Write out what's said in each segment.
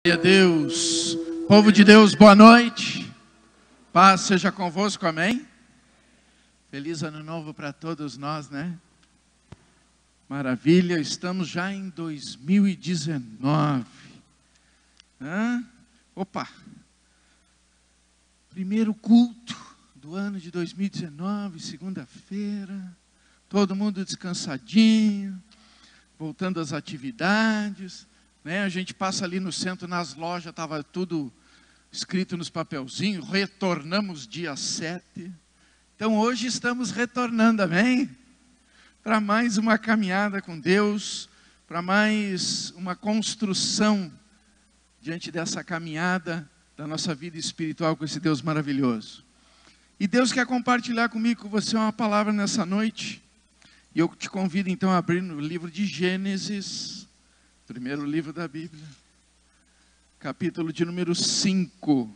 Glória a Deus, povo de Deus, boa noite, paz seja convosco, amém? Feliz ano novo para todos nós, né? Maravilha, estamos já em 2019, Opa, primeiro culto do ano de 2019, segunda-feira, todo mundo descansadinho, voltando às atividades. A gente passa ali no centro, nas lojas, estava tudo escrito nos papelzinhos, retornamos dia 7. Então hoje estamos retornando, amém? Para mais uma caminhada com Deus, para mais uma construção diante dessa caminhada da nossa vida espiritual com esse Deus maravilhoso. E Deus quer compartilhar comigo, com você, uma palavra nessa noite. E eu te convido então a abrir no livro de Gênesis, primeiro livro da Bíblia, capítulo de número 5.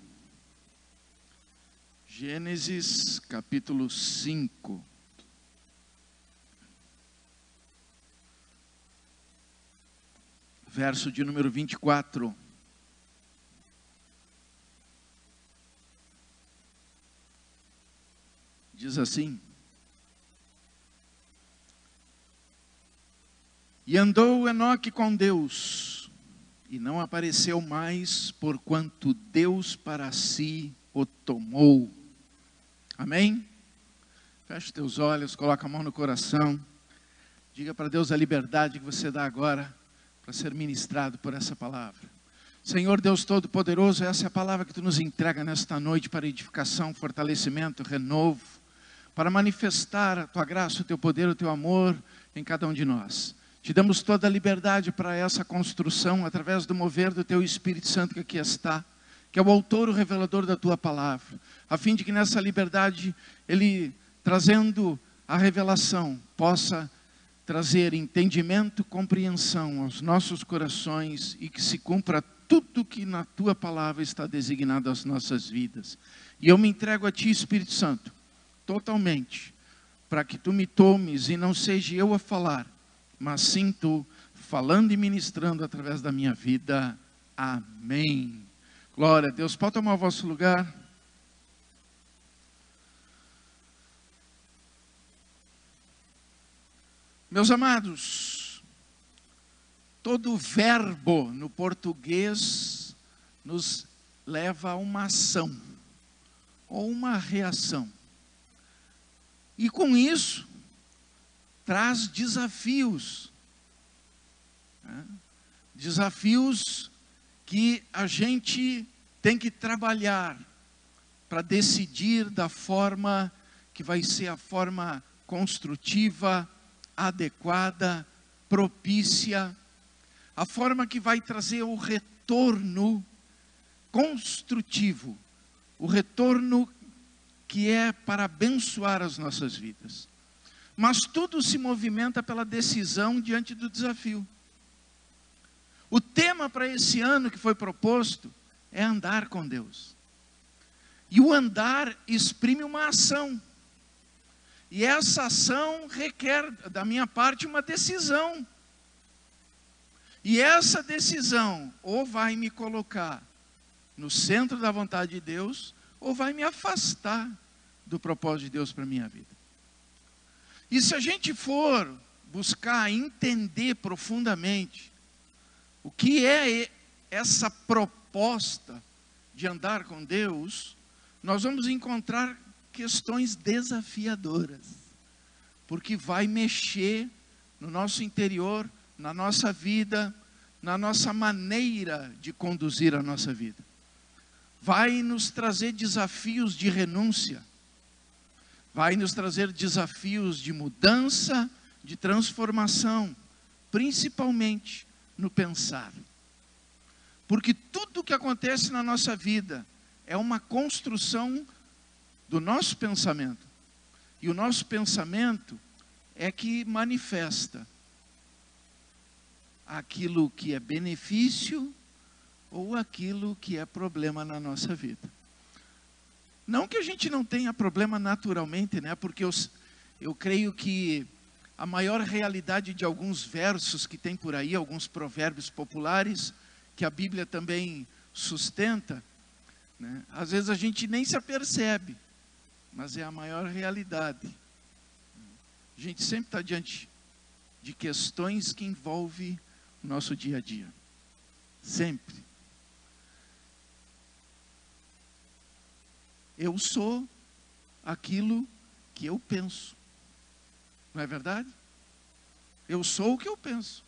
Gênesis, capítulo 5. Verso de número 24. Diz assim: E andou Enoque com Deus, e não apareceu mais, porquanto Deus para si o tomou. Amém? Feche teus olhos, coloca a mão no coração. Diga para Deus a liberdade que você dá agora para ser ministrado por essa palavra. Senhor Deus Todo-Poderoso, essa é a palavra que Tu nos entrega nesta noite para edificação, fortalecimento, renovo, para manifestar a Tua graça, o Teu poder, o Teu amor em cada um de nós. Te damos toda a liberdade para essa construção, através do mover do Teu Espírito Santo que aqui está, que é o autor, o revelador da Tua palavra, a fim de que nessa liberdade, Ele, trazendo a revelação, possa trazer entendimento, compreensão aos nossos corações e que se cumpra tudo que na Tua palavra está designado às nossas vidas. E eu me entrego a Ti, Espírito Santo, totalmente, para que Tu me tomes e não seja eu a falar, mas sim Tu falando e ministrando através da minha vida. Amém. Glória a Deus. Pode tomar o vosso lugar. Meus amados, todo verbo no português nos leva a uma ação ou uma reação. E com isso traz desafios. Desafios que a gente tem que trabalhar para decidir da forma que vai ser a forma construtiva, adequada, propícia, a forma que vai trazer o retorno construtivo, o retorno que é para abençoar as nossas vidas. Mas tudo se movimenta pela decisão diante do desafio. O tema para esse ano que foi proposto é andar com Deus. E o andar exprime uma ação. E essa ação requer, da minha parte, uma decisão. E essa decisão ou vai me colocar no centro da vontade de Deus, ou vai me afastar do propósito de Deus para a minha vida. E se a gente for buscar entender profundamente o que é essa proposta de andar com Deus, nós vamos encontrar questões desafiadoras, porque vai mexer no nosso interior, na nossa vida, na nossa maneira de conduzir a nossa vida. Vai nos trazer desafios de renúncia, vai nos trazer desafios de mudança, de transformação, principalmente no pensar. Porque tudo que acontece na nossa vida é uma construção do nosso pensamento. E o nosso pensamento é que manifesta aquilo que é benefício ou aquilo que é problema na nossa vida. Não que a gente não tenha problema naturalmente, porque eu creio que a maior realidade de alguns versos que tem por aí, alguns provérbios populares, que a Bíblia também sustenta, né? Às vezes a gente nem se apercebe, mas é a maior realidade. A gente sempre está diante de questões que envolvem o nosso dia a dia. Sempre. Eu sou aquilo que eu penso. Não é verdade? Eu sou o que eu penso.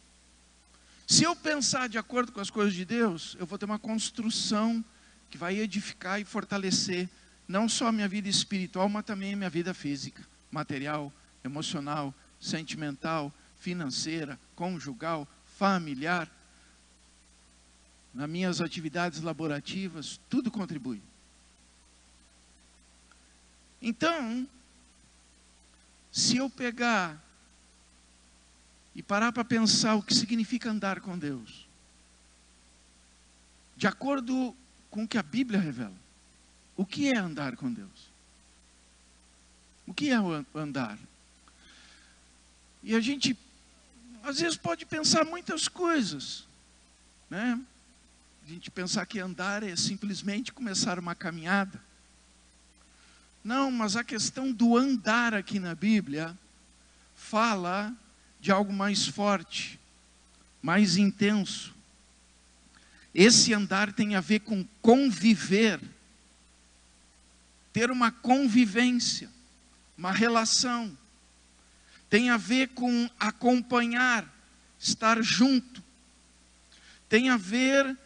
Se eu pensar de acordo com as coisas de Deus, eu vou ter uma construção que vai edificar e fortalecer não só a minha vida espiritual, mas também a minha vida física, material, emocional, sentimental, financeira, conjugal, familiar. Nas minhas atividades laborativas, tudo contribui. Então, se eu pegar e parar para pensar o que significa andar com Deus, de acordo com o que a Bíblia revela, o que é andar com Deus? O que é andar? E a gente, às vezes, pode pensar muitas coisas, né? A gente pensar que andar é simplesmente começar uma caminhada. Não, mas a questão do andar aqui na Bíblia fala de algo mais forte, mais intenso. Esse andar tem a ver com conviver, ter uma convivência, uma relação. Tem a ver com acompanhar, estar junto. Tem a ver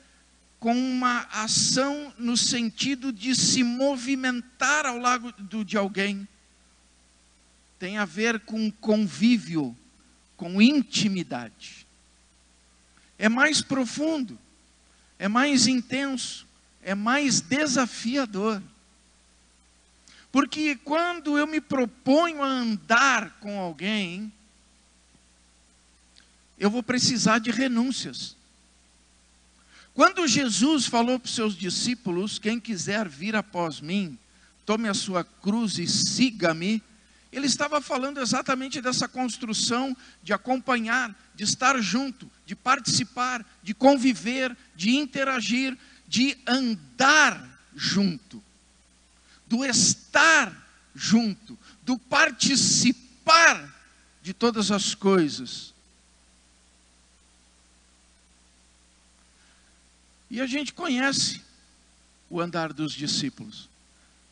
com uma ação no sentido de se movimentar ao lado de alguém. Tem a ver com convívio, com intimidade. É mais profundo, é mais intenso, é mais desafiador. Porque quando eu me proponho a andar com alguém, eu vou precisar de renúncias. Quando Jesus falou para os seus discípulos, quem quiser vir após mim, tome a sua cruz e siga-me, ele estava falando exatamente dessa construção de acompanhar, de estar junto, de participar, de conviver, de interagir, de andar junto, do estar junto, do participar de todas as coisas. E a gente conhece o andar dos discípulos.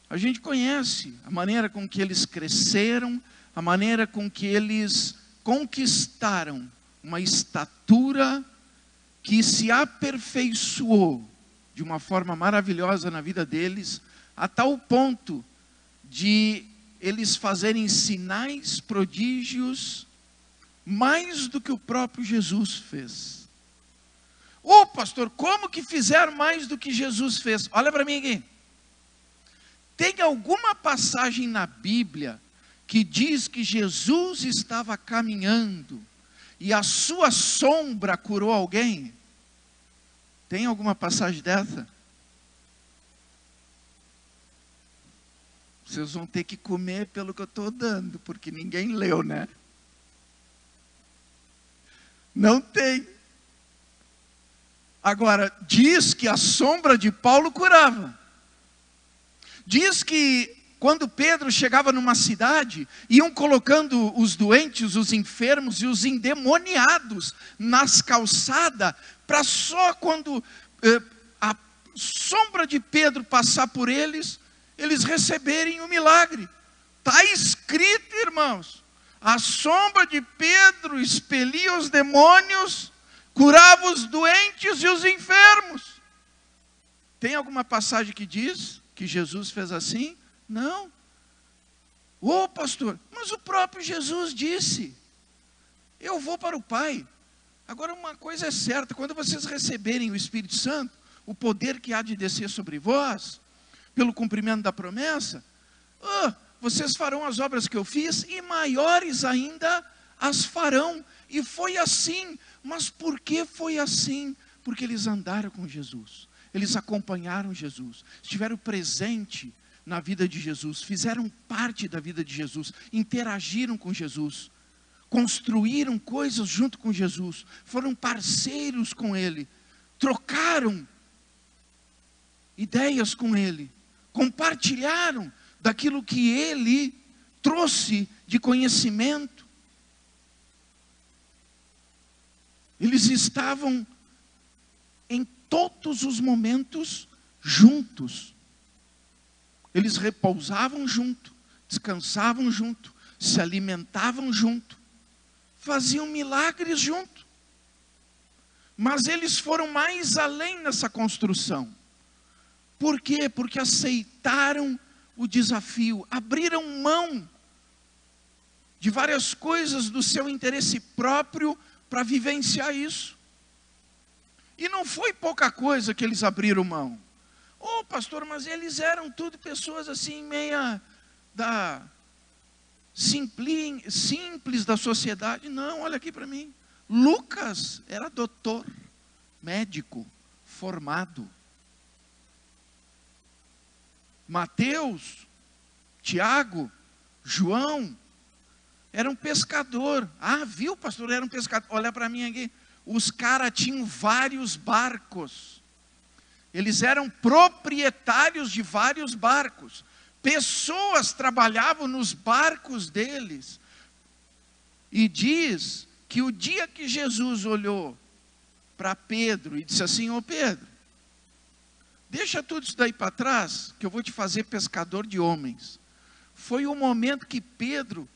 A gente conhece a maneira com que eles cresceram, a maneira com que eles conquistaram uma estatura que se aperfeiçoou de uma forma maravilhosa na vida deles, a tal ponto de eles fazerem sinais, prodígios, mais do que o próprio Jesus fez. Ô pastor, como que fizeram mais do que Jesus fez? Olha para mim aqui. Tem alguma passagem na Bíblia que diz que Jesus estava caminhando e a sua sombra curou alguém? Tem alguma passagem dessa? Vocês vão ter que comer pelo que eu estou dando, porque ninguém leu, né? Não tem. Agora, diz que a sombra de Paulo curava. Diz que quando Pedro chegava numa cidade, iam colocando os doentes, os enfermos e os endemoniados nas calçadas, para só quando a sombra de Pedro passar por eles, eles receberem o milagre. Está escrito, irmãos, a sombra de Pedro expelia os demônios, curava os doentes e os enfermos. Tem alguma passagem que diz que Jesus fez assim? Não. Ô pastor, mas o próprio Jesus disse, eu vou para o Pai. Agora uma coisa é certa, quando vocês receberem o Espírito Santo, o poder que há de descer sobre vós, pelo cumprimento da promessa, vocês farão as obras que eu fiz, e maiores ainda as farão. E foi assim. Mas por que foi assim? Porque eles andaram com Jesus, eles acompanharam Jesus, estiveram presentes na vida de Jesus, fizeram parte da vida de Jesus, interagiram com Jesus, construíram coisas junto com Jesus, foram parceiros com Ele. trocaram ideias com ele, compartilharam daquilo que ele trouxe de conhecimento. Eles estavam em todos os momentos juntos. Eles repousavam junto, descansavam junto, se alimentavam junto, faziam milagres junto. Mas eles foram mais além nessa construção. Por quê? Porque aceitaram o desafio, abriram mão de várias coisas do seu interesse próprio para vivenciar isso. E não foi pouca coisa que eles abriram mão. Ô pastor, mas eles eram tudo pessoas assim, meia simples da sociedade. Não, olha aqui para mim. Lucas era doutor, médico, formado. Mateus, Tiago, João, era um pescador. Ah, viu, pastor? Era um pescador. Olha para mim aqui. Os caras tinham vários barcos. Eles eram proprietários de vários barcos. Pessoas trabalhavam nos barcos deles. E diz que o dia que Jesus olhou para Pedro e disse assim: ô Pedro, deixa tudo isso daí para trás, que eu vou te fazer pescador de homens. Foi o momento que Pedro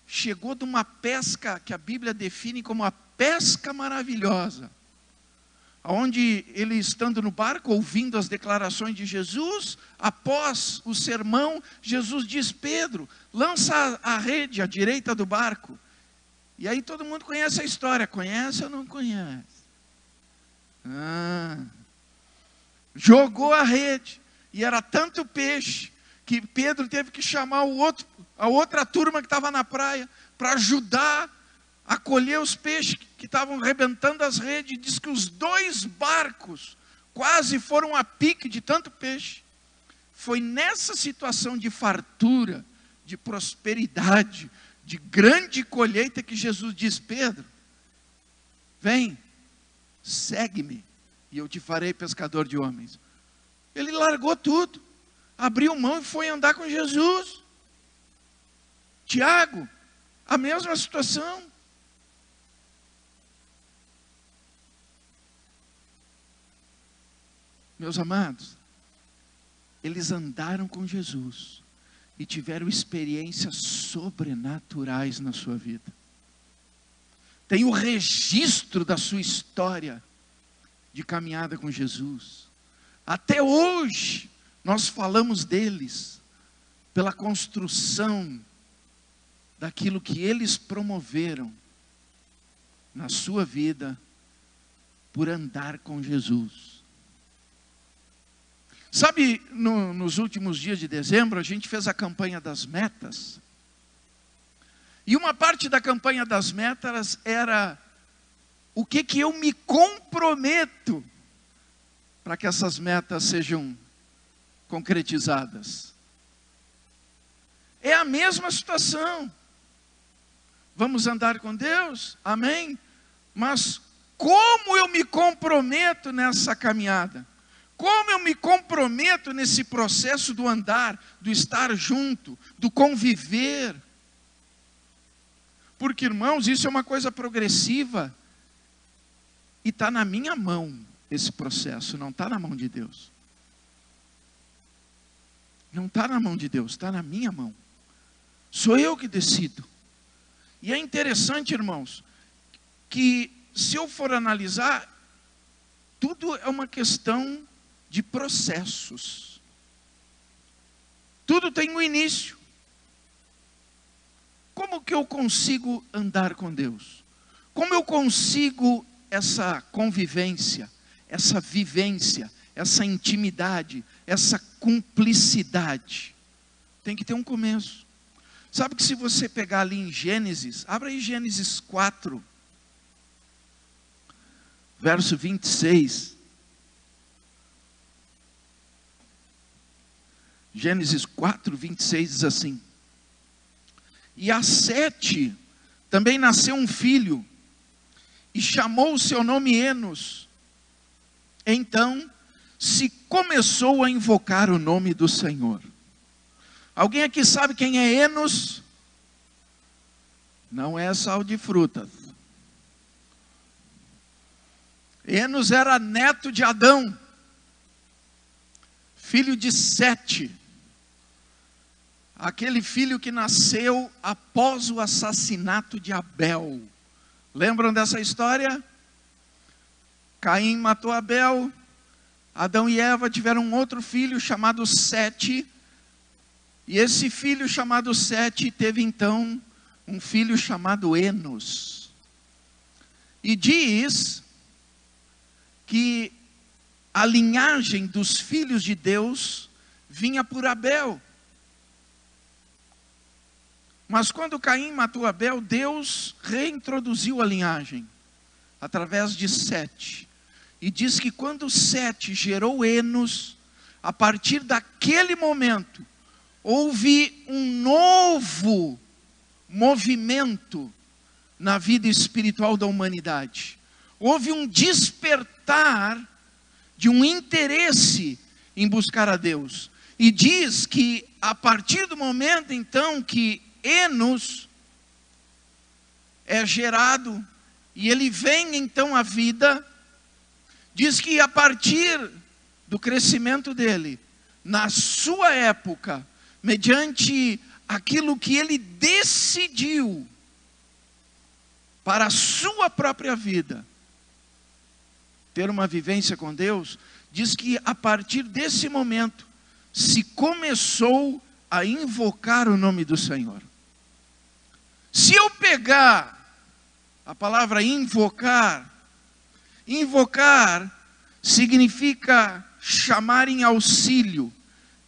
chegou de uma pesca que a Bíblia define como a pesca maravilhosa, onde ele, estando no barco, ouvindo as declarações de Jesus, após o sermão, Jesus diz: Pedro, lança a rede à direita do barco. E aí todo mundo conhece a história. Conhece ou não conhece? Jogou a rede, e era tanto peixe, que Pedro teve que chamar a outra turma que estava na praia, para ajudar a colher os peixes que estavam arrebentando as redes. Diz que os 2 barcos quase foram a pique de tanto peixe. Foi nessa situação de fartura, de prosperidade, de grande colheita, que Jesus diz: Pedro, vem, segue-me, e eu te farei pescador de homens. Ele largou tudo, abriu mão e foi andar com Jesus. Tiago, a mesma situação. Meus amados, eles andaram com Jesus e tiveram experiências sobrenaturais na sua vida. Tem o registro da sua história de caminhada com Jesus. Até hoje, nós falamos deles pela construção daquilo que eles promoveram na sua vida por andar com Jesus. Sabe, nos últimos dias de dezembro, a gente fez a campanha das metas. E uma parte da campanha das metas era o que eu me comprometo para que essas metas sejam concretizadas. É a mesma situação. Vamos andar com Deus? Amém? Mas como eu me comprometo nessa caminhada? Como eu me comprometo nesse processo do andar, do estar junto, do conviver? Porque, irmãos, isso é uma coisa progressiva. E está na minha mão esse processo, não está na mão de Deus. Não está na mão de Deus, está na minha mão. Sou eu que decido. E é interessante, irmãos, que se eu for analisar, tudo é uma questão de processos. Tudo tem um início. Como que eu consigo andar com Deus? Como eu consigo essa convivência, essa vivência, essa intimidade, essa cumplicidade? Tem que ter um começo. Sabe que se você pegar ali em Gênesis, abra aí Gênesis 4, verso 26. Gênesis 4, 26 diz assim: e a Sete também nasceu um filho, e chamou o seu nome Enos. então se começou a invocar o nome do Senhor. Alguém aqui sabe quem é Enos? Não é sal de frutas. Enos era neto de Adão, filho de Sete, aquele filho que nasceu após o assassinato de Abel. Lembram dessa história? Caim matou Abel, Adão e Eva tiveram um outro filho chamado Sete, e esse filho chamado Sete teve então um filho chamado Enos. E diz que a linhagem dos filhos de Deus vinha por Abel. Mas quando Caim matou Abel, Deus reintroduziu a linhagem através de Sete. E diz que quando Sete gerou Enos, a partir daquele momento, houve um novo movimento na vida espiritual da humanidade. Houve um despertar de um interesse em buscar a Deus. E diz que a partir do momento então que Enos é gerado e ele vem então à vida, diz que a partir do crescimento dele, na sua época, mediante aquilo que ele decidiu para a sua própria vida, ter uma vivência com Deus, diz que a partir desse momento, se começou a invocar o nome do Senhor. Se eu pegar a palavra invocar, invocar significa chamar em auxílio,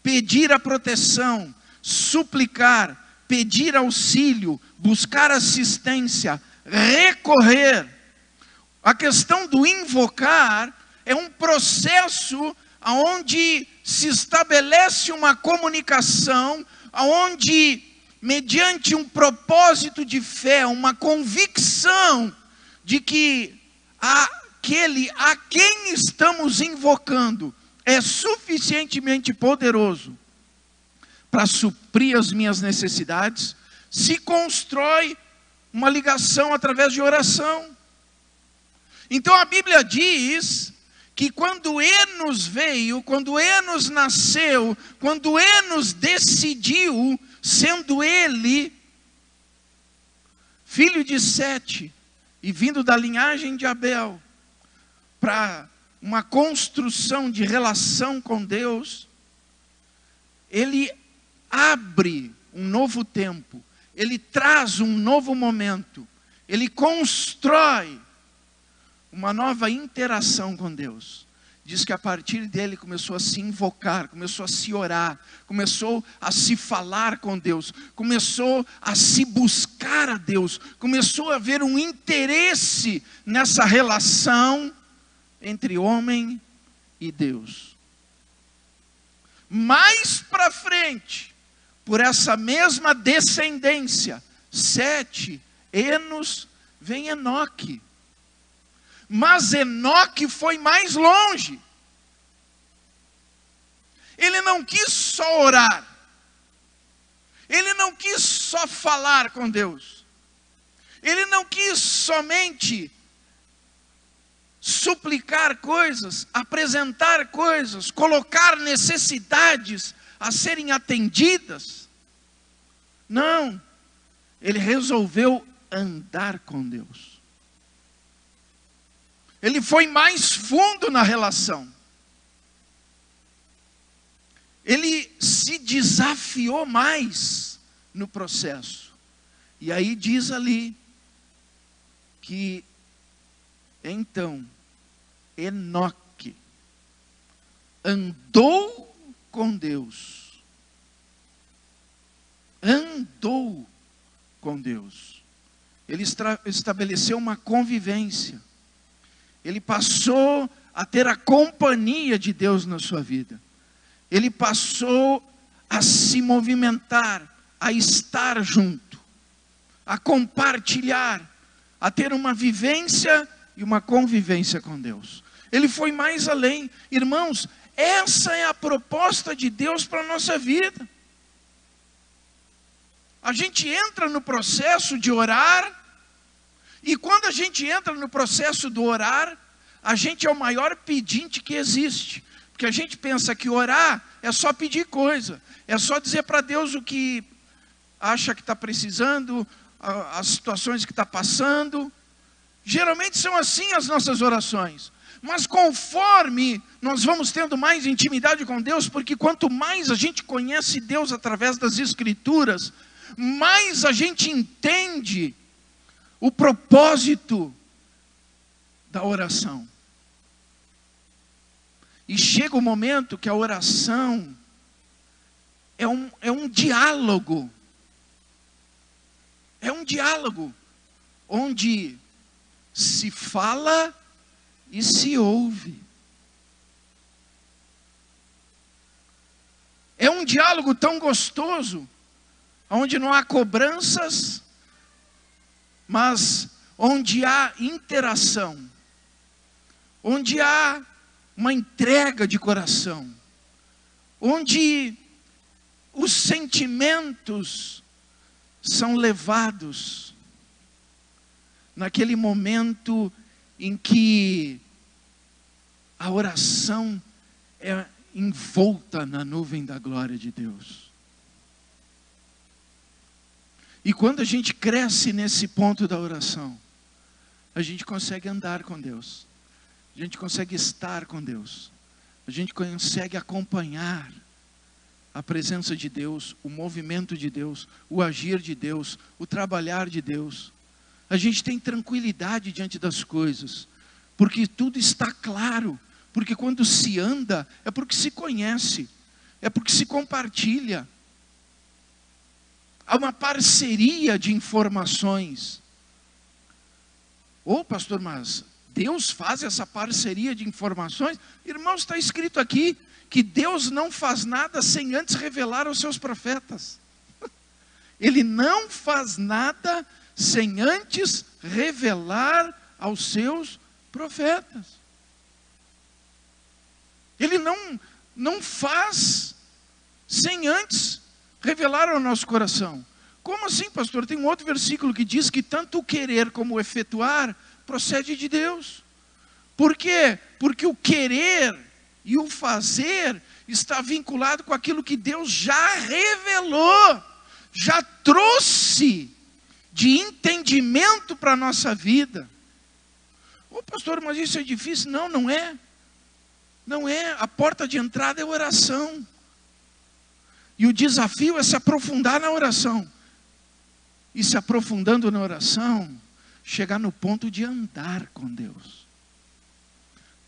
pedir a proteção, suplicar, pedir auxílio, buscar assistência, recorrer. A questão do invocar é um processo onde se estabelece uma comunicação, onde, mediante um propósito de fé, uma convicção de que aquele a quem estamos invocando é suficientemente poderoso para suprir as minhas necessidades, se constrói uma ligação através de oração. Então a Bíblia diz que quando Enos veio, quando Enos nasceu, quando Enos decidiu, sendo ele filho de Sete e vindo da linhagem de Abel, para uma construção de relação com Deus, ele abre um novo tempo, ele traz um novo momento, ele constrói uma nova interação com Deus. Diz que a partir dele começou a se invocar, começou a se orar, começou a se falar com Deus, começou a se buscar a Deus, começou a haver um interesse nessa relação entre homem e Deus. Mais para frente, por essa mesma descendência, Sete, Enos, vem Enoque. Mas Enoque foi mais longe. Ele não quis só orar. Ele não quis só falar com Deus. Ele não quis somente suplicar coisas, apresentar coisas, colocar necessidades a serem atendidas. Não. Ele resolveu andar com Deus. Ele foi mais fundo na relação. Ele se desafiou mais no processo. E aí diz ali que então Enoque andou com Deus. Andou com Deus. Ele estabeleceu uma convivência. Ele passou a ter a companhia de Deus na sua vida. Ele passou a se movimentar, a estar junto, a compartilhar, a ter uma vivência e uma convivência com Deus. Ele foi mais além. Irmãos, essa é a proposta de Deus para a nossa vida. A gente entra no processo de orar, e quando a gente entra no processo do orar, a gente é o maior pedinte que existe. Porque a gente pensa que orar é só pedir coisa, é só dizer para Deus o que acha que está precisando, as situações que está passando. Geralmente são assim as nossas orações. Mas conforme nós vamos tendo mais intimidade com Deus, porque quanto mais a gente conhece Deus através das Escrituras, mais a gente entende o propósito da oração. E chega o momento que a oração é um diálogo. É um diálogo onde se fala e se ouve. É um diálogo tão gostoso, onde não há cobranças, mas onde há interação, onde há uma entrega de coração, onde os sentimentos são levados naquele momento em que a oração é envolta na nuvem da glória de Deus. E quando a gente cresce nesse ponto da oração, a gente consegue andar com Deus, a gente consegue estar com Deus, a gente consegue acompanhar a presença de Deus, o movimento de Deus, o agir de Deus, o trabalhar de Deus. A gente tem tranquilidade diante das coisas, porque tudo está claro, porque quando se anda, é porque se conhece, é porque se compartilha. Há uma parceria de informações. Ô pastor, mas Deus faz essa parceria de informações? Irmãos, está escrito aqui que Deus não faz nada sem antes revelar aos seus profetas. Ele não faz nada sem antes revelar aos seus profetas. Ele não faz sem antes revelar ao nosso coração. Como assim, pastor? Tem um outro versículo que diz que tanto o querer como o efetuar procede de Deus. Por quê? Porque o querer e o fazer está vinculado com aquilo que Deus já revelou, já trouxe de entendimento para a nossa vida. Ô pastor, mas isso é difícil? Não, não é. Não é. A porta de entrada é a oração. E o desafio é se aprofundar na oração. E se aprofundando na oração, chegar no ponto de andar com Deus.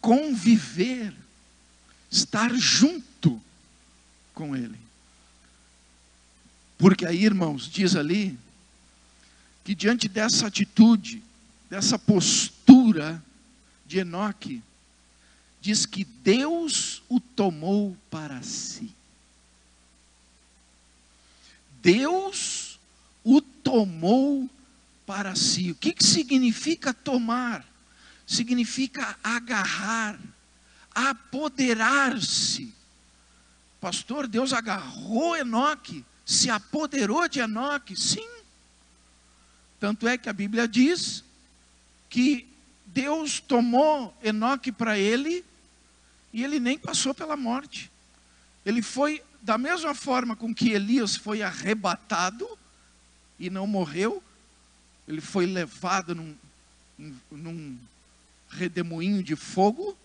Conviver. Estar junto com Ele. Porque aí, irmãos, diz ali, que diante dessa atitude, dessa postura de Enoque, diz que Deus o tomou para si. Deus o tomou para si. O que significa tomar? Significa agarrar, apoderar-se. Pastor, Deus agarrou Enoque, se apoderou de Enoque? Sim. Tanto é que a Bíblia diz que Deus tomou Enoque para ele e ele nem passou pela morte. Ele foi, da mesma forma com que Elias foi arrebatado e não morreu, ele foi levado num redemoinho de fogo,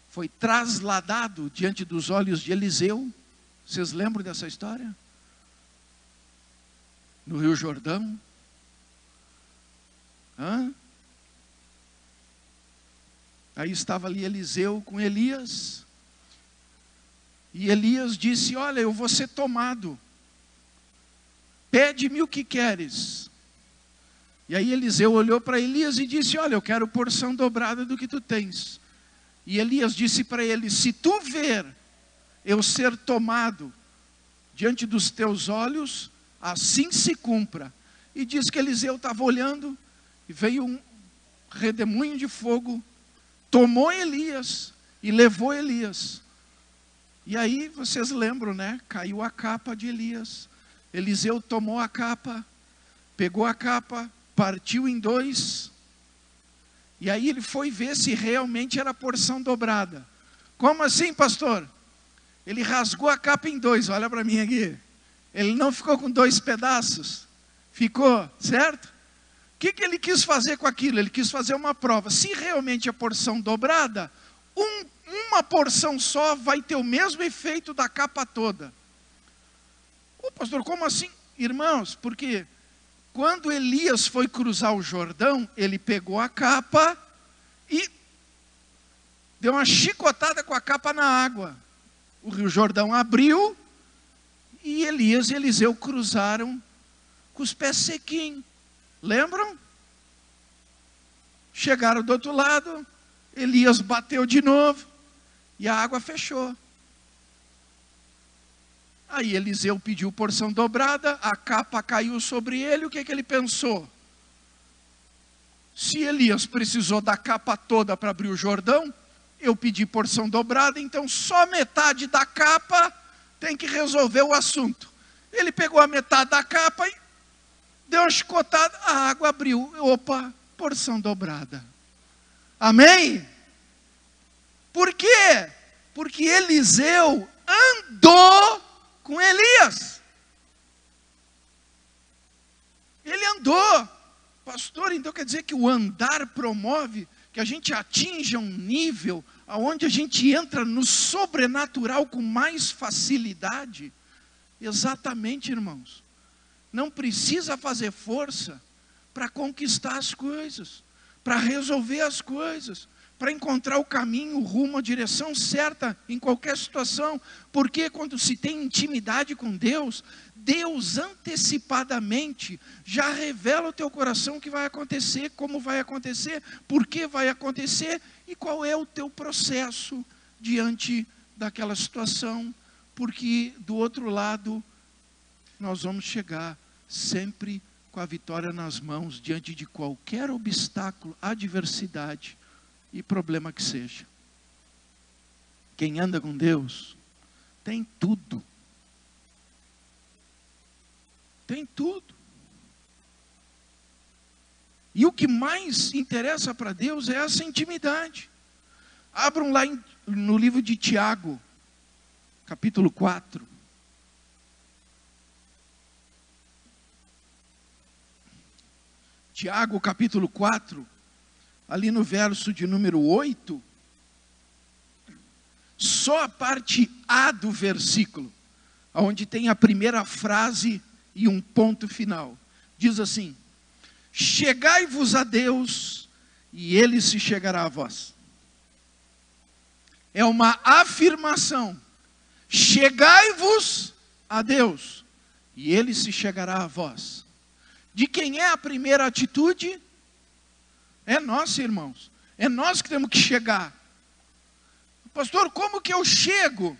foi trasladado diante dos olhos de Eliseu. Vocês lembram dessa história? No Rio Jordão. Aí estava ali Eliseu com Elias. E Elias disse: olha, eu vou ser tomado. Pede-me o que queres. E aí Eliseu olhou para Elias e disse: olha, eu quero porção dobrada do que tu tens. E Elias disse para ele: se tu ver eu ser tomado diante dos teus olhos, assim se cumpra. E diz que Eliseu estava olhando, e veio um redemoinho de fogo, tomou Elias e levou Elias. E aí vocês lembram, né? Caiu a capa de Elias. Eliseu tomou a capa, pegou a capa, partiu em dois. E aí ele foi ver se realmente era porção dobrada. Como assim, pastor? Ele rasgou a capa em dois, olha para mim aqui. Ele não ficou com dois pedaços. Ficou, certo? O que ele quis fazer com aquilo? Ele quis fazer uma prova. Se realmente é porção dobrada, uma porção só vai ter o mesmo efeito da capa toda. Ô pastor, como assim? Irmãos, porque quando Elias foi cruzar o Jordão, ele pegou a capa e deu uma chicotada com a capa na água. O rio Jordão abriu e Elias e Eliseu cruzaram com os pés sequinhos. Lembram? Chegaram do outro lado, Elias bateu de novo e a água fechou. Aí Eliseu pediu porção dobrada, a capa caiu sobre ele, o que ele pensou? Se Elias precisou da capa toda para abrir o Jordão, eu pedi porção dobrada, então só metade da capa tem que resolver o assunto. Ele pegou a metade da capa e deu uma chicotada, a água abriu. Opa, porção dobrada. Amém? Por quê? Porque Eliseu andou com Elias. Ele andou. Pastor, então quer dizer que o andar promove que a gente atinja um nível onde a gente entra no sobrenatural com mais facilidade? Exatamente, irmãos. Não precisa fazer força para conquistar as coisas, para resolver as coisas, para encontrar o caminho, o rumo, a direção certa em qualquer situação. Porque quando se tem intimidade com Deus, Deus antecipadamente já revela ao teu coração o que vai acontecer, como vai acontecer, por que vai acontecer e qual é o teu processo diante daquela situação. Porque do outro lado nós vamos chegar sempre com a vitória nas mãos, diante de qualquer obstáculo, adversidade e problema que seja. Quem anda com Deus tem tudo. Tem tudo. E o que mais interessa para Deus é essa intimidade. Abram lá no livro de Tiago, capítulo 4. Tiago, capítulo 4, ali no verso de número 8, só a parte A do versículo, onde tem a primeira frase e um ponto final. Diz assim: chegai-vos a Deus, e Ele se chegará a vós. É uma afirmação. Chegai-vos a Deus, e Ele se chegará a vós. De quem é a primeira atitude? É nossa, irmãos. É nós que temos que chegar. Pastor, como que eu chego?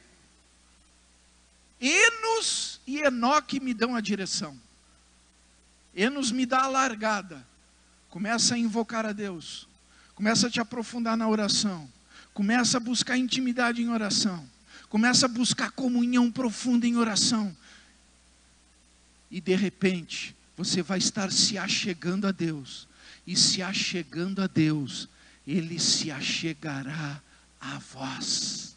Enos e Enoque me dão a direção. Enos me dá a largada. Começa a invocar a Deus. Começa a te aprofundar na oração. Começa a buscar intimidade em oração. Começa a buscar comunhão profunda em oração. E de repente, você vai estar se achegando a Deus. E se achegando a Deus, Ele se achegará a vós.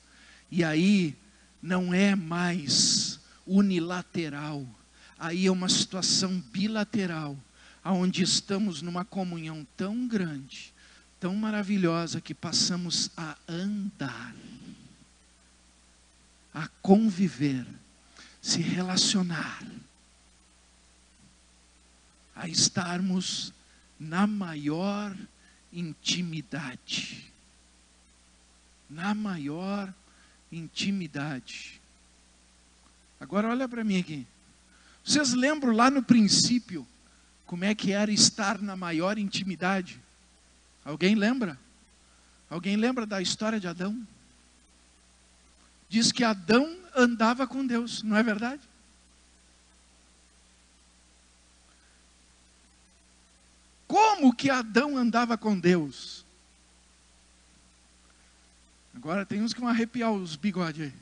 E aí, não é mais unilateral. Aí é uma situação bilateral, onde estamos numa comunhão tão grande, tão maravilhosa, que passamos a andar, a conviver, se relacionar, a estarmos na maior intimidade. Na maior intimidade. Agora olha para mim aqui. Vocês lembram lá no princípio como é que era estar na maior intimidade? Alguém lembra? Alguém lembra da história de Adão? Diz que Adão andava com Deus, não é verdade? Como que Adão andava com Deus? Agora tem uns que vão arrepiar os bigodes aí.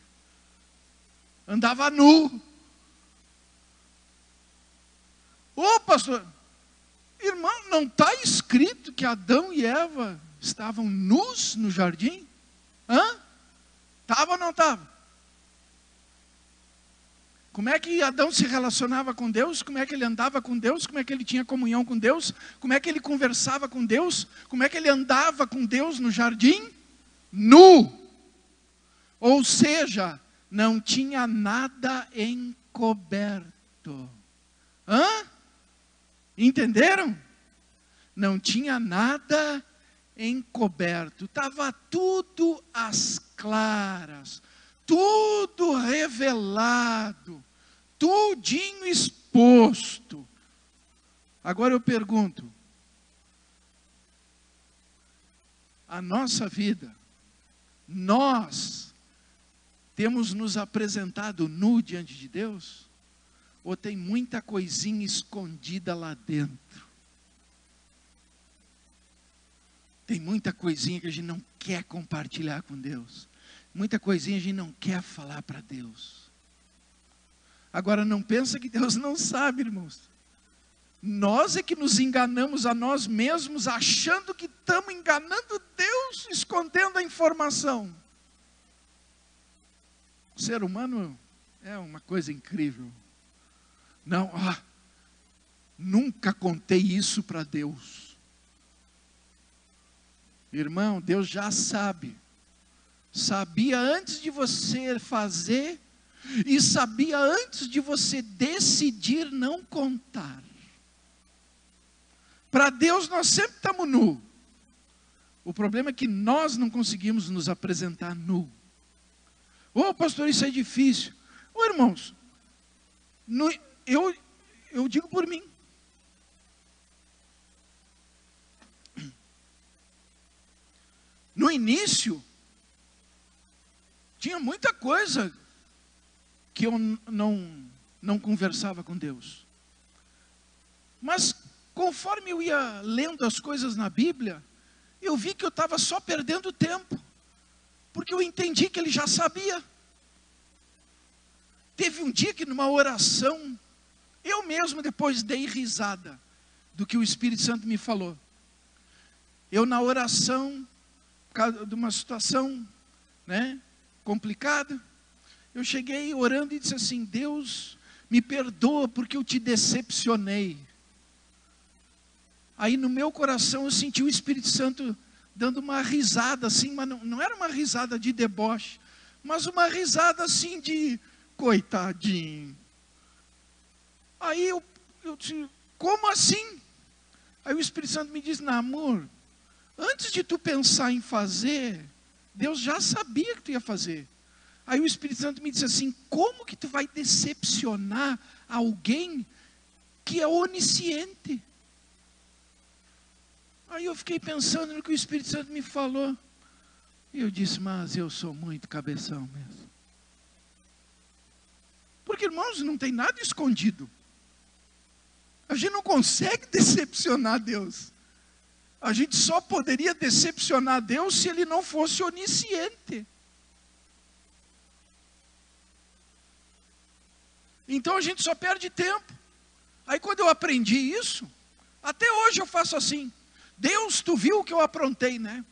Andava nu. Ô pastor, irmão, não está escrito que Adão e Eva estavam nus no jardim? Estava ou não estava? Como é que Adão se relacionava com Deus? Como é que ele andava com Deus? Como é que ele tinha comunhão com Deus? Como é que ele conversava com Deus? Como é que ele andava com Deus no jardim? Nu. Ou seja, não tinha nada encoberto. Entenderam? Não tinha nada encoberto. Estava tudo às claras. Tudo revelado, tudinho exposto. Agora eu pergunto, a nossa vida, nós temos nos apresentado nu diante de Deus? Ou tem muita coisinha escondida lá dentro? Tem muita coisinha que a gente não quer compartilhar com Deus. Muita coisinha a gente não quer falar para Deus. Agora não pensa que Deus não sabe, irmãos. Nós é que nos enganamos a nós mesmos, achando que estamos enganando Deus, escondendo a informação. O ser humano é uma coisa incrível. Não, nunca contei isso para Deus. Irmão, Deus já sabe. Sabia antes de você fazer e sabia antes de você decidir não contar. Para Deus nós sempre estamos nu. O problema é que nós não conseguimos nos apresentar nu. Pastor, isso é difícil. Irmãos, eu digo por mim. No início, tinha muita coisa que eu não conversava com Deus. Mas conforme eu ia lendo as coisas na Bíblia, eu vi que eu estava só perdendo tempo. Porque eu entendi que Ele já sabia. Teve um dia que numa oração, eu mesmo depois dei risada do que o Espírito Santo me falou. Eu na oração, por causa de uma situação, complicada, eu cheguei orando e disse assim: Deus, me perdoa porque eu te decepcionei. Aí no meu coração eu senti o Espírito Santo dando uma risada assim, mas não era uma risada de deboche, mas uma risada assim de coitadinho. Aí eu disse: como assim? Aí o Espírito Santo me disse: amor, antes de tu pensar em fazer, Deus já sabia que tu ia fazer. Aí o Espírito Santo me disse assim: como que tu vai decepcionar alguém que é onisciente? Aí eu fiquei pensando no que o Espírito Santo me falou. E eu disse: mas eu sou muito cabeção mesmo. Porque, irmãos, não tem nada escondido. A gente não consegue decepcionar Deus. A gente só poderia decepcionar Deus se Ele não fosse onisciente. Então a gente só perde tempo. Aí quando eu aprendi isso, até hoje eu faço assim: Deus, tu viu o que eu aprontei, né?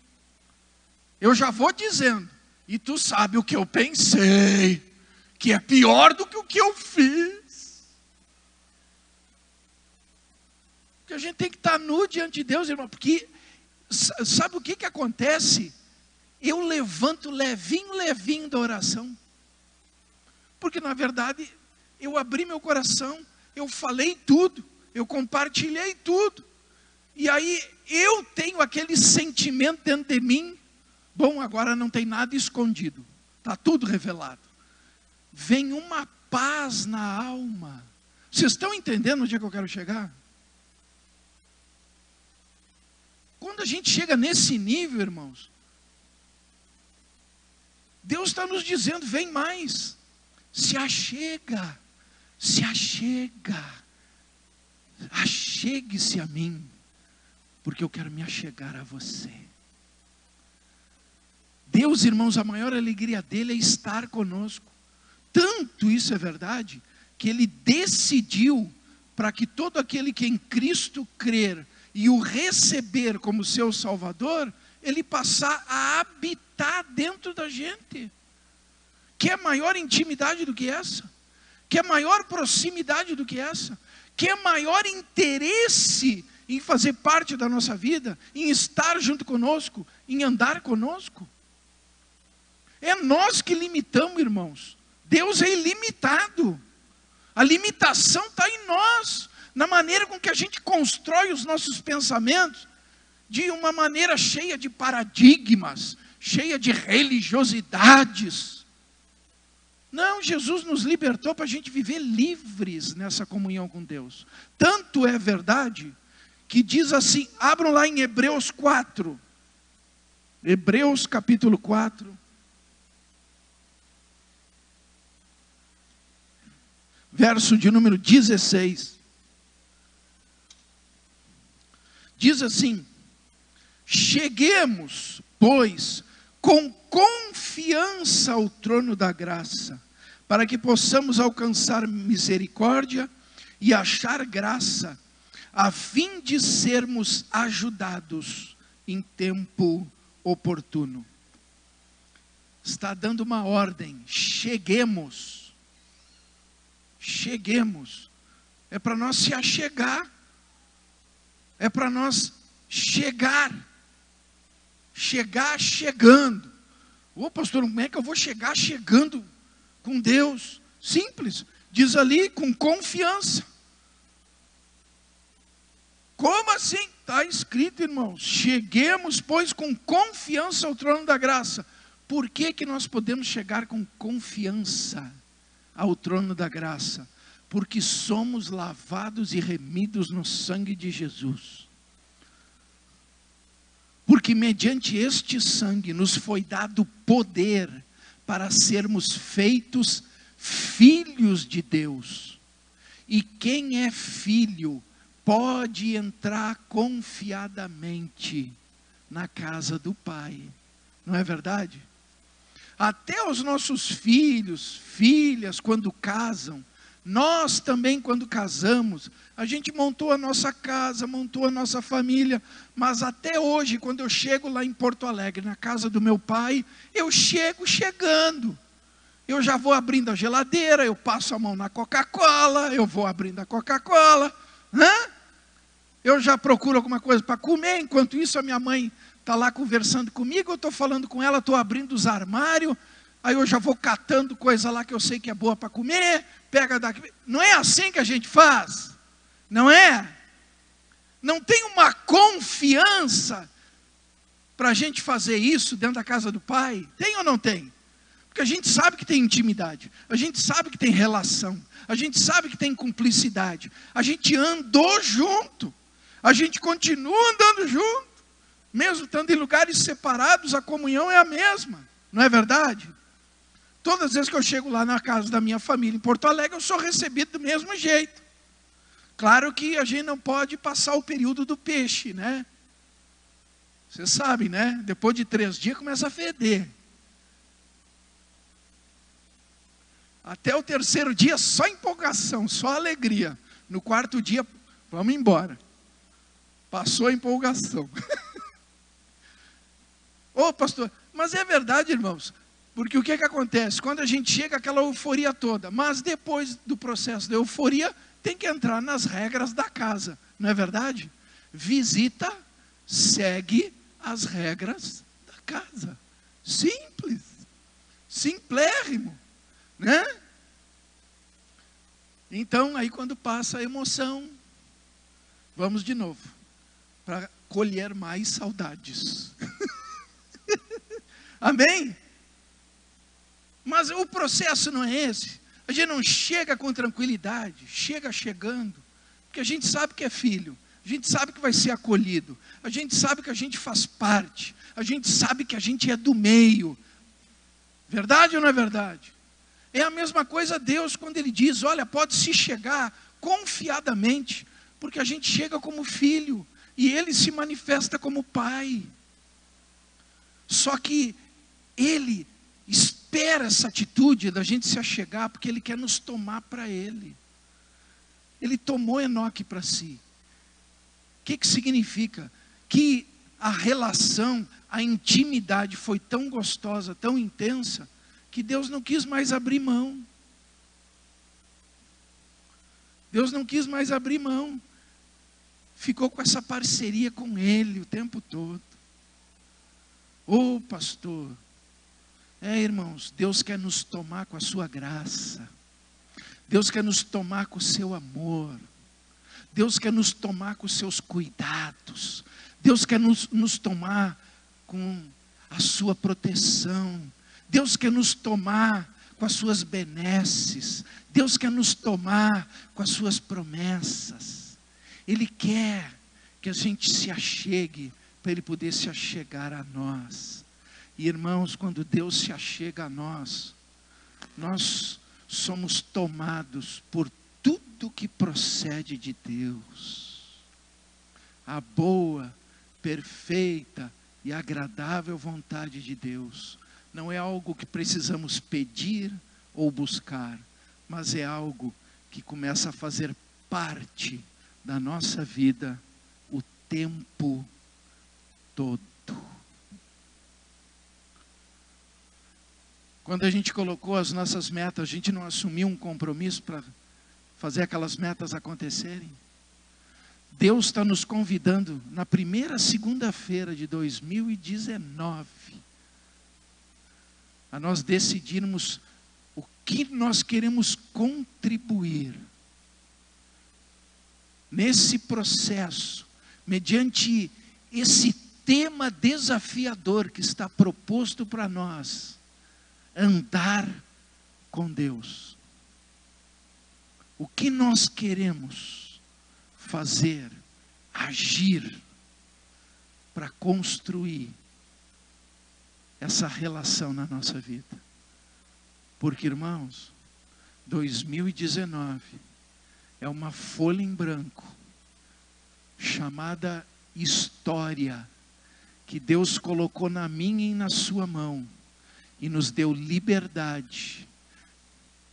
Eu já vou dizendo, e tu sabe o que eu pensei, que é pior do que o que eu fiz. Porque a gente tem que estar nu diante de Deus, irmão, porque sabe o que acontece? Eu levanto levinho da oração. Porque na verdade, eu abri meu coração, eu falei tudo, eu compartilhei tudo. E aí eu tenho aquele sentimento dentro de mim: bom, agora não tem nada escondido, está tudo revelado. Vem uma paz na alma. Vocês estão entendendo onde é que eu quero chegar? Quando a gente chega nesse nível, irmãos, Deus está nos dizendo: vem mais, se achega, achegue-se a mim. porque eu quero me achegar a você. Deus, irmãos, a maior alegria dele é estar conosco. Tanto isso é verdade, que ele decidiu para que todo aquele que em Cristo crer e o receber como seu Salvador, ele passar a habitar dentro da gente. Quer maior intimidade do que essa? Quer maior proximidade do que essa? Quer maior interesse em fazer parte da nossa vida, em estar junto conosco, em andar conosco? É nós que limitamos, irmãos. Deus é ilimitado. A limitação está em nós, na maneira com que a gente constrói os nossos pensamentos, de uma maneira cheia de paradigmas, cheia de religiosidades. Não, Jesus nos libertou para a gente viver livres nessa comunhão com Deus. Tanto é verdade, que diz assim, abram lá em Hebreus 4. Hebreus capítulo 4. Verso de número 16. Diz assim: cheguemos, pois, com confiança ao trono da graça, para que possamos alcançar misericórdia e achar graça, a fim de sermos ajudados em tempo oportuno. Está dando uma ordem, cheguemos. Cheguemos, é para nós se achegar, é para nós chegar chegando. Ô pastor, como é que eu vou chegar chegando com Deus? Simples, diz ali, com confiança. Como assim? Está escrito, irmãos, cheguemos, pois, com confiança ao trono da graça. Por que que nós podemos chegar com confiança ao trono da graça? Porque somos lavados e remidos no sangue de Jesus. Porque mediante este sangue nos foi dado poder para sermos feitos filhos de Deus. E quem é filho pode entrar confiadamente na casa do Pai. Não é verdade? Até os nossos filhos, filhas, quando casam, nós também quando casamos, a gente montou a nossa casa, montou a nossa família, mas até hoje, quando eu chego lá em Porto Alegre, na casa do meu pai, eu chego chegando. Eu já vou abrindo a geladeira, eu passo a mão na Coca-Cola, eu vou abrindo a Coca-Cola, eu já procuro alguma coisa para comer, enquanto isso a minha mãe está lá conversando comigo, eu estou falando com ela, estou abrindo os armários, aí eu já vou catando coisa lá que eu sei que é boa para comer, pega daqui. Não é assim que a gente faz? Não é? Não tem uma confiança para a gente fazer isso dentro da casa do Pai? Tem ou não tem? Porque a gente sabe que tem intimidade, a gente sabe que tem relação, a gente sabe que tem cumplicidade, a gente andou junto, a gente continua andando junto. Mesmo estando em lugares separados, a comunhão é a mesma, não é verdade? Todas as vezes que eu chego lá na casa da minha família em Porto Alegre, eu sou recebido do mesmo jeito. Claro que a gente não pode passar o período do peixe, né? Vocês sabem, né? Depois de 3 dias começa a feder. Até o 3º dia só empolgação, só alegria. No 4º dia, vamos embora. Passou a empolgação. Ô pastor, mas é verdade, irmãos, porque o que acontece? Quando a gente chega aquela euforia toda, mas depois do processo da euforia, tem que entrar nas regras da casa, não é verdade? Visita, segue as regras da casa, simples, simplérrimo, né? Então, aí quando passa a emoção, vamos de novo, para colher mais saudades. Amém? Mas o processo não é esse. A gente não chega com tranquilidade, chega chegando, porque a gente sabe que é filho, a gente sabe que vai ser acolhido, a gente sabe que a gente faz parte, a gente sabe que a gente é do meio. Verdade ou não é verdade? É a mesma coisa Deus quando Ele diz, olha, pode-se chegar confiadamente, porque a gente chega como filho, E Ele se manifesta como Pai. Só que Ele espera essa atitude da gente se achegar, porque Ele quer nos tomar para Ele. Ele tomou Enoque para si. O que significa? Que a relação, a intimidade foi tão gostosa, tão intensa, que Deus não quis mais abrir mão. Deus não quis mais abrir mão. Ficou com essa parceria com Ele o tempo todo. Ô pastor, irmãos, Deus quer nos tomar com a sua graça. Deus quer nos tomar com o seu amor. Deus quer nos tomar com os seus cuidados. Deus quer nos tomar com a sua proteção. Deus quer nos tomar com as suas benesses. Deus quer nos tomar com as suas promessas. Ele quer que a gente se achegue, para Ele poder se achegar a nós. E irmãos, quando Deus se achega a nós, nós somos tomados por tudo que procede de Deus. A boa, perfeita e agradável vontade de Deus não é algo que precisamos pedir ou buscar, mas é algo que começa a fazer parte da nossa vida o tempo todo. Quando a gente colocou as nossas metas, a gente não assumiu um compromisso para fazer aquelas metas acontecerem. Deus está nos convidando na primeira segunda-feira de 2019 a nós decidirmos o que nós queremos contribuir nesse processo, mediante esse tema desafiador que está proposto para nós, andar com Deus. O que nós queremos fazer, agir, para construir essa relação na nossa vida. Porque, irmãos, 2019 é uma folha em branco, chamada história, que Deus colocou na minha e na sua mão, e nos deu liberdade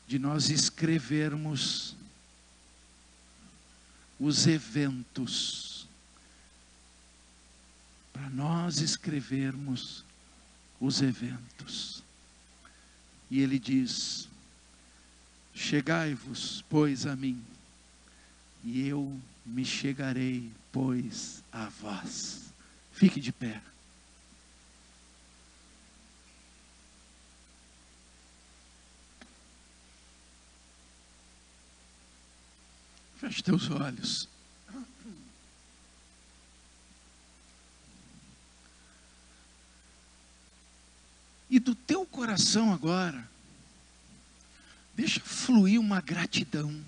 de nós escrevermos os eventos, para nós escrevermos os eventos. E Ele diz: chegai-vos, pois, a mim, e eu me chegarei, pois, a vós. Fique de pé. Feche teus olhos. E do teu coração agora, deixa fluir uma gratidão.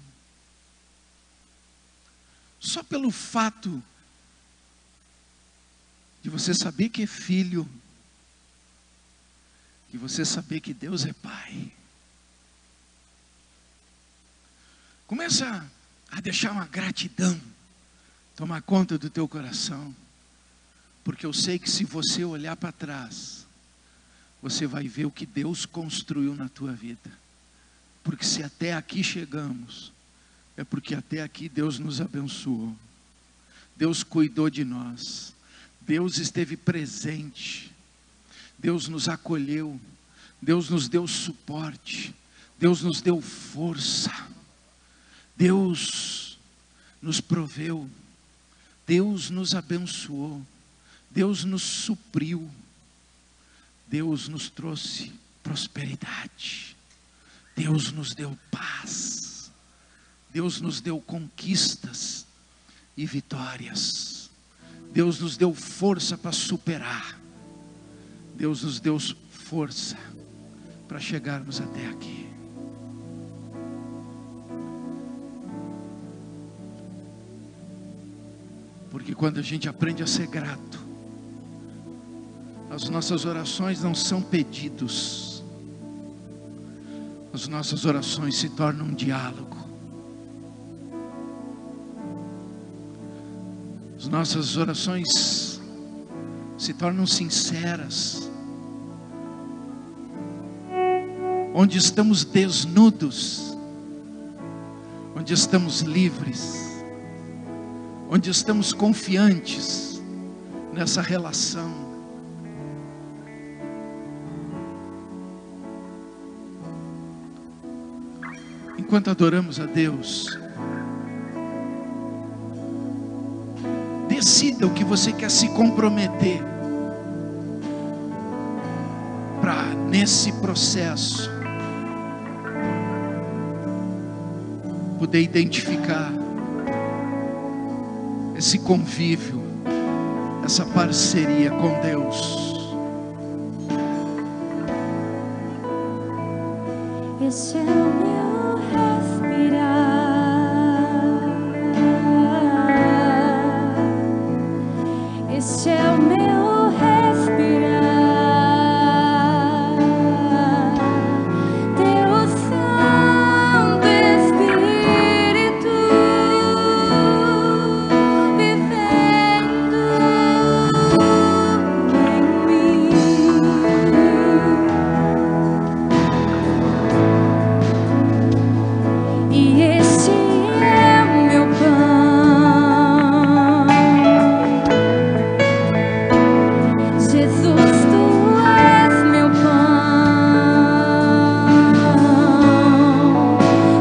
Só pelo fato de você saber que é filho, de você saber que Deus é Pai. Começa a deixar uma gratidão tomar conta do teu coração, porque eu sei que se você olhar para trás, você vai ver o que Deus construiu na tua vida. Porque se até aqui chegamos, é porque até aqui Deus nos abençoou. Deus cuidou de nós. Deus esteve presente. Deus nos acolheu. Deus nos deu suporte. Deus nos deu força. Deus nos proveu. Deus nos abençoou. Deus nos supriu. Deus nos trouxe prosperidade. Deus nos deu paz. Deus nos deu conquistas e vitórias. Deus nos deu força para superar. Deus nos deu força para chegarmos até aqui. Porque quando a gente aprende a ser grato, as nossas orações não são pedidos. As nossas orações se tornam um diálogo. nossas orações se tornam sinceras, onde estamos desnudos, onde estamos livres, onde estamos confiantes nessa relação. Enquanto adoramos a Deus, decida o que você quer se comprometer para nesse processo poder identificar esse convívio, essa parceria com Deus. Esse é o meu respirar, esse é o meu respirar. Teu Santo Espírito vivendo em mim. E esse é o meu pão, Jesus, tu és meu pão,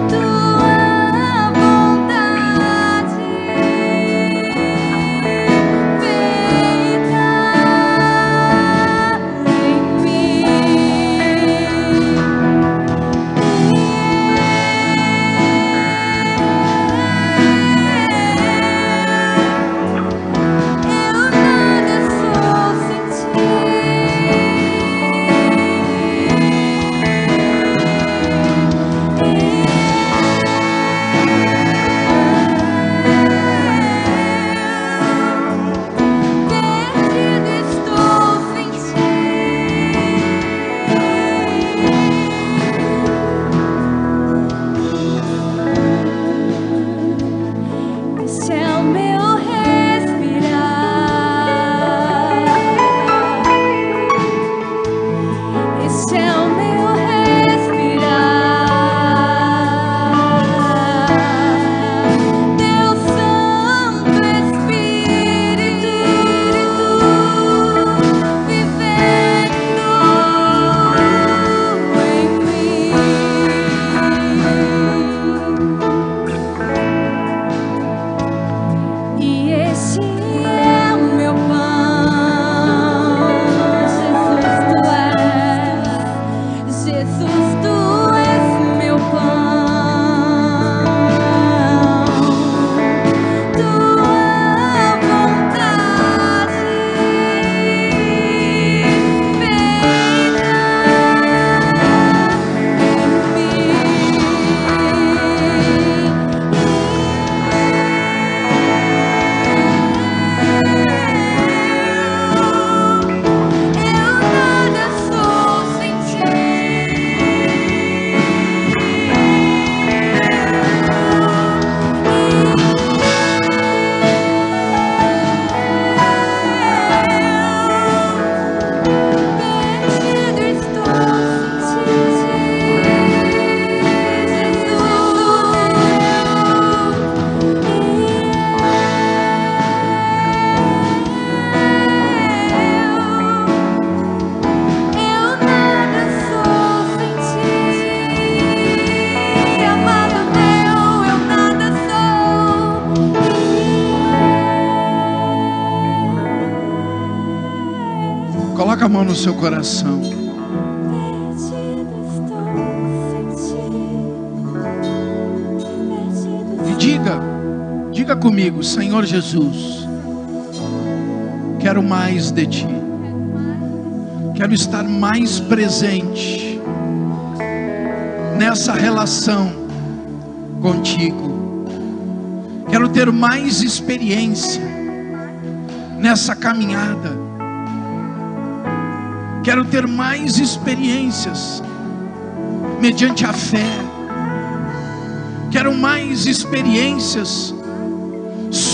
tua vontade feita em Eu nada sou sem perdido estou sem ti. Esse é o meu respirar, esse é o meu respirar. Teu Santo Espírito vivendo em mim. E esse é o meu pão, Jesus, tu és meu pão, tua vontade Eu nada sou sem perdido estou sem Eu nada sou sem ti, amado teu, eu nada sou. Coloca a mão no seu coração. Perdido estou sem ti. E diga comigo: Senhor Jesus, quero mais de ti, quero estar mais presente nessa relação contigo, quero ter mais experiência nessa caminhada, quero ter mais experiências mediante a fé, quero mais experiências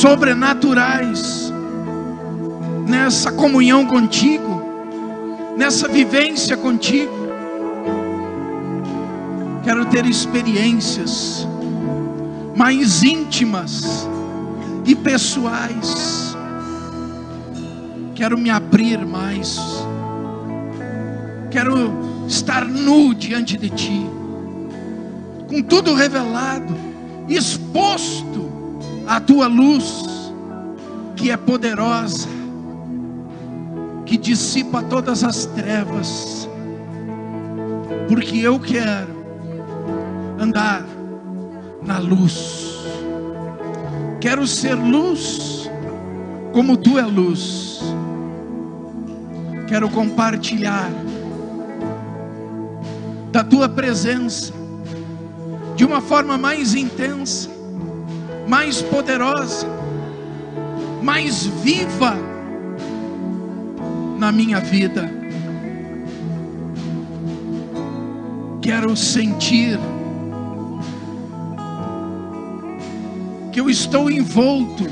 sobrenaturais nessa comunhão contigo, nessa vivência contigo. Quero ter experiências mais íntimas e pessoais. Quero me abrir mais. Quero estar nu diante de Ti, com tudo revelado, exposto à Tua luz, que é poderosa, que dissipa todas as trevas, porque eu quero andar na luz. Quero ser luz como Tu é luz. Quero compartilhar da Tua presença de uma forma mais intensa, mais poderosa, mais viva na minha vida. Quero sentir que eu estou envolto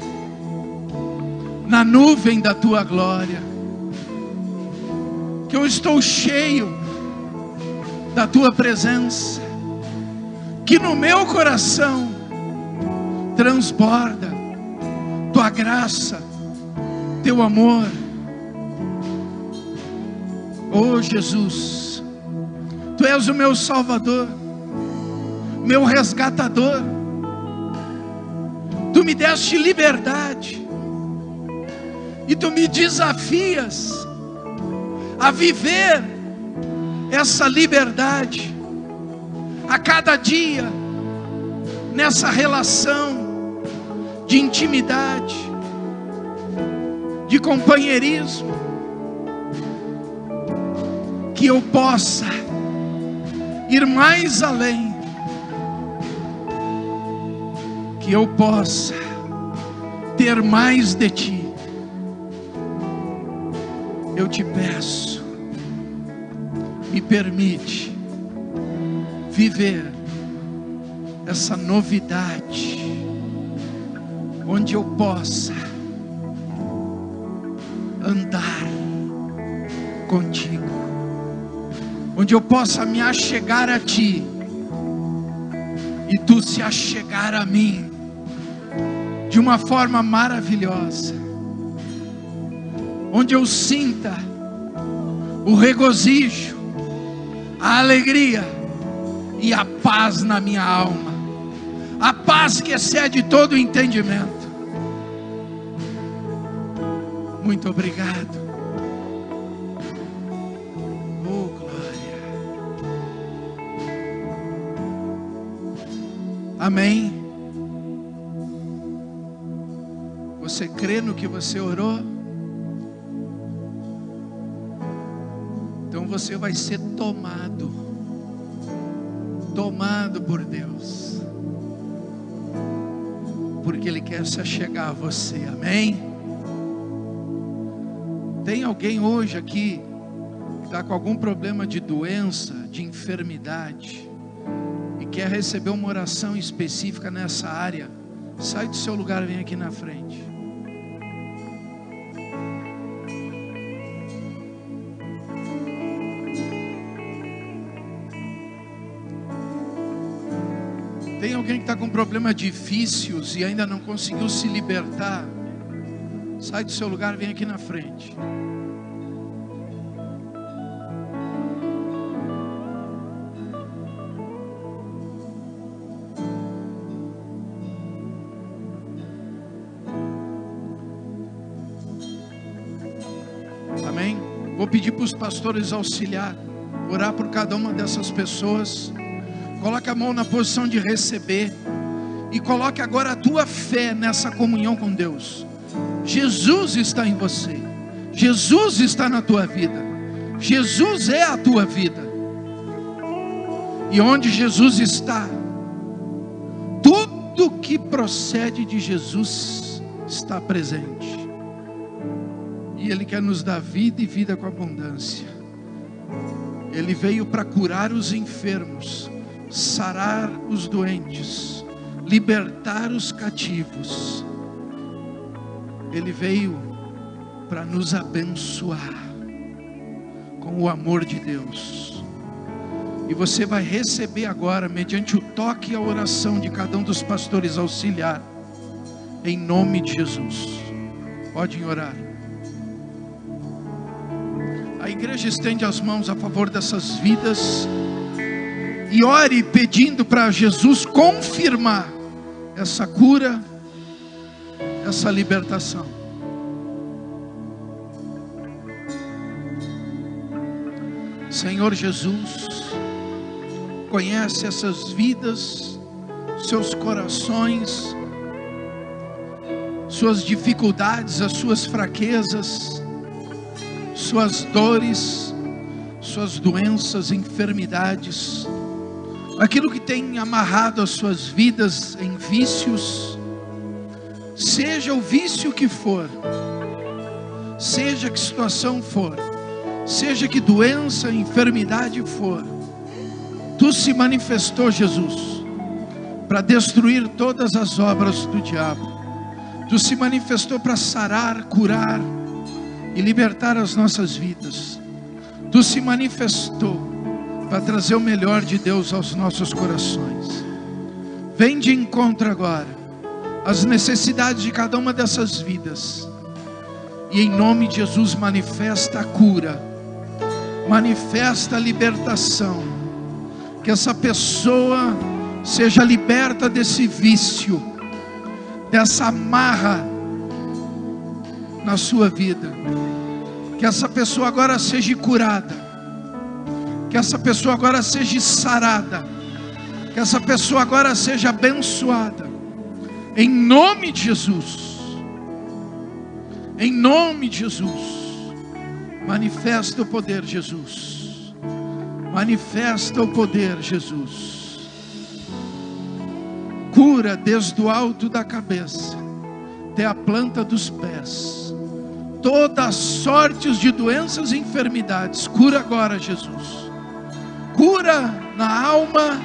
na nuvem da Tua glória, que eu estou cheio da Tua presença, que no meu coração transborda Tua graça, Teu amor. Oh Jesus, Tu és o meu Salvador, meu resgatador. Tu me deste liberdade e Tu me desafias a viver essa liberdade a cada dia, nessa relação de intimidade, de companheirismo, que eu possa ir mais além, que eu possa ter mais de Ti. Eu te peço, me permite viver essa novidade, onde eu possa andar contigo, onde eu possa me achegar a Ti e Tu se achegar a mim de uma forma maravilhosa, onde eu sinta o regozijo, a alegria e a paz na minha alma, a paz que excede todo o entendimento. Muito obrigado. Oh glória. Amém. Você crê no que você orou? Então você vai ser tomado por Deus, porque Ele quer se achegar a você. Amém? Tem alguém hoje aqui que está com algum problema de doença, de enfermidade, e quer receber uma oração específica nessa área? Sai do seu lugar, vem aqui na frente. Tem alguém que está com problema de vícios e ainda não conseguiu se libertar? Sai do seu lugar, vem aqui na frente. Amém? Vou pedir para os pastores auxiliar, orar por cada uma dessas pessoas. Coloque a mão na posição de receber e coloque agora a tua fé nessa comunhão com Deus. Jesus está em você, Jesus está na tua vida, Jesus é a tua vida, e onde Jesus está, tudo que procede de Jesus está presente, e Ele quer nos dar vida e vida com abundância. Ele veio para curar os enfermos, sarar os doentes, libertar os cativos Ele veio para nos abençoar com o amor de Deus. E você vai receber agora, mediante o toque e a oração de cada um dos pastores auxiliar, em nome de Jesus. Podem orar. A igreja estende as mãos a favor dessas vidas e ore pedindo para Jesus confirmar essa cura, essa libertação. Senhor Jesus, conhece essas vidas, seus corações, suas dificuldades, as suas fraquezas, suas dores, suas doenças, enfermidades, aquilo que tem amarrado as suas vidas em vícios, seja o vício que for, seja que situação for, seja que doença, enfermidade for, Tu se manifestou, Jesus, para destruir todas as obras do diabo. Tu se manifestou para sarar, curar e libertar as nossas vidas. Tu se manifestou para trazer o melhor de Deus aos nossos corações. Vem de encontro agora às necessidades de cada uma dessas vidas. E em nome de Jesus manifesta a cura, manifesta a libertação. Que essa pessoa seja liberta desse vício, dessa amarra na sua vida. Que essa pessoa agora seja curada. Que essa pessoa agora seja sarada. Que essa pessoa agora seja abençoada. Em nome de Jesus. Em nome de Jesus. Manifesta o poder, Jesus. Manifesta o poder, Jesus. Cura desde o alto da cabeça até a planta dos pés. Todas as sortes de doenças e enfermidades. Cura agora, Jesus. Cura na alma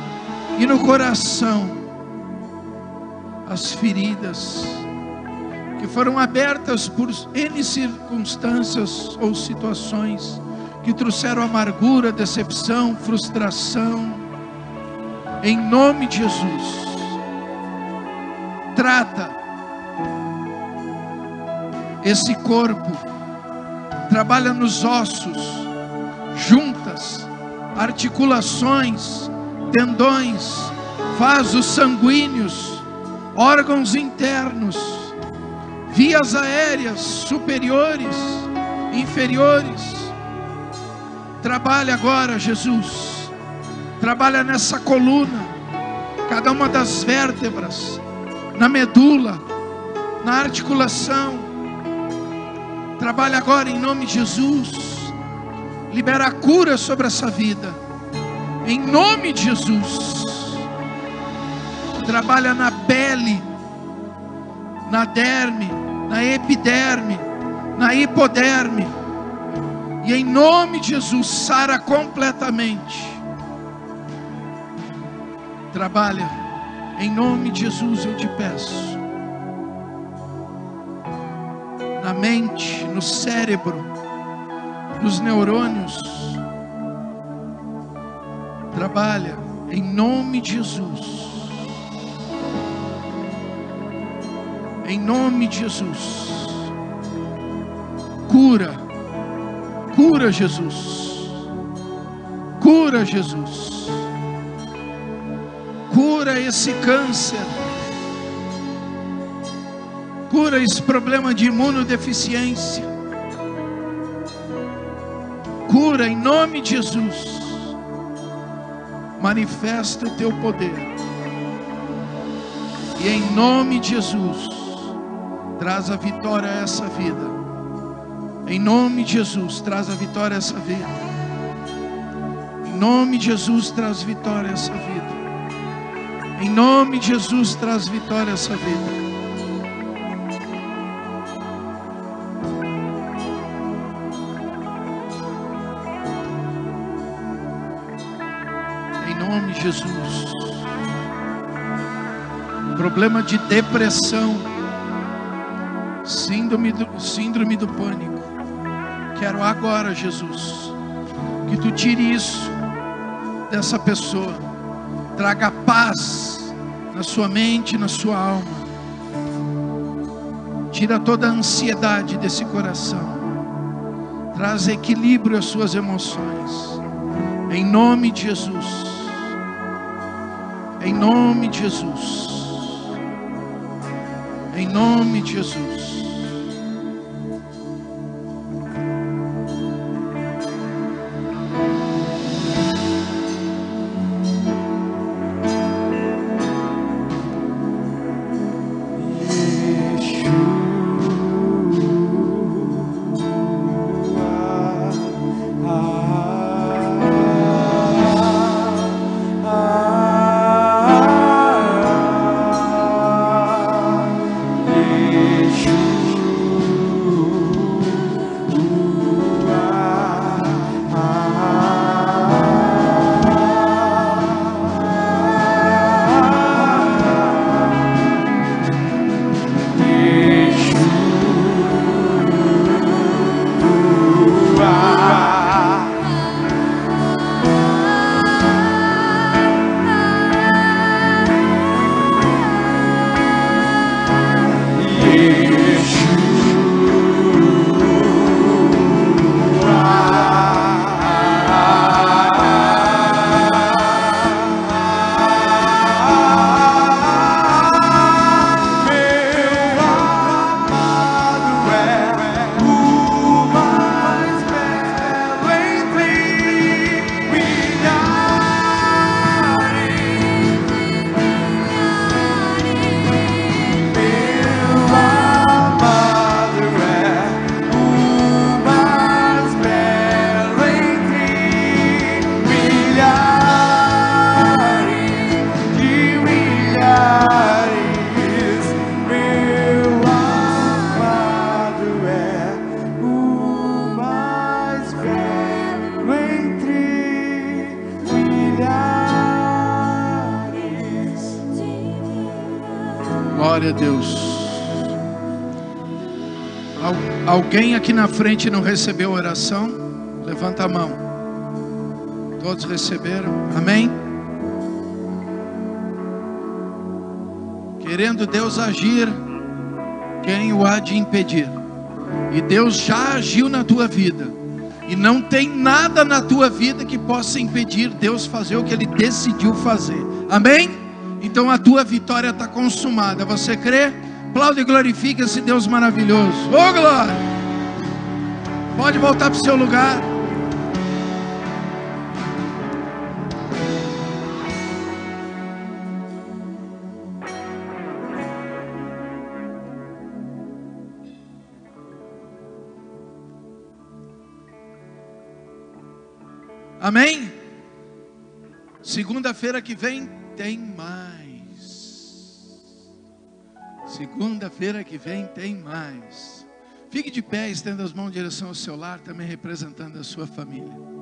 e no coração. As feridas que foram abertas por N circunstâncias ou situações que trouxeram amargura, decepção, frustração. Em nome de Jesus, trata esse corpo, trabalha nos ossos, juntas, articulações, tendões, vasos sanguíneos, órgãos internos, vias aéreas superiores, inferiores. Trabalha agora, Jesus. Trabalha nessa coluna, cada uma das vértebras, na medula, na articulação. Trabalha agora em nome de Jesus. Libera a cura sobre essa vida, em nome de Jesus. Trabalha na pele, na derme, na epiderme, na hipoderme. E em nome de Jesus, sara completamente. Trabalha, em nome de Jesus eu te peço. Na mente, no cérebro, nos neurônios. Trabalha, em nome de Jesus. Em nome de Jesus. Cura. Cura, Jesus. Cura, Jesus. Cura esse câncer. Cura esse problema de imunodeficiência. Cura em nome de Jesus. Manifesta o teu poder. E em nome de Jesus, traz a vitória a essa vida. Em nome de Jesus, traz a vitória a essa vida. Em nome de Jesus, traz vitória a essa vida. Em nome de Jesus, traz vitória a essa vida. Em nome de Jesus. Problema de depressão síndrome do pânico. Quero agora, Jesus, que tu tire isso dessa pessoa. Traga paz na sua mente, na sua alma. Tira toda a ansiedade desse coração. Traz equilíbrio às suas emoções. Em nome de Jesus. Em nome de Jesus. Em nome de Jesus. Glória a Deus. Alguém aqui na frente não recebeu oração? Levanta a mão. Todos receberam? Amém? Querendo Deus agir, quem o há de impedir? E Deus já agiu na tua vida. E não tem nada na tua vida que possa impedir Deus fazer o que Ele decidiu fazer. Amém? Então a tua vitória está consumada. Você crê? Aplaude e glorifica esse Deus maravilhoso. Oh, glória! Pode voltar para o seu lugar. Amém? Segunda-feira que vem tem mais. Segunda-feira que vem tem mais. Fique de pé, estenda as mãos em direção ao seu lar, também representando a sua família.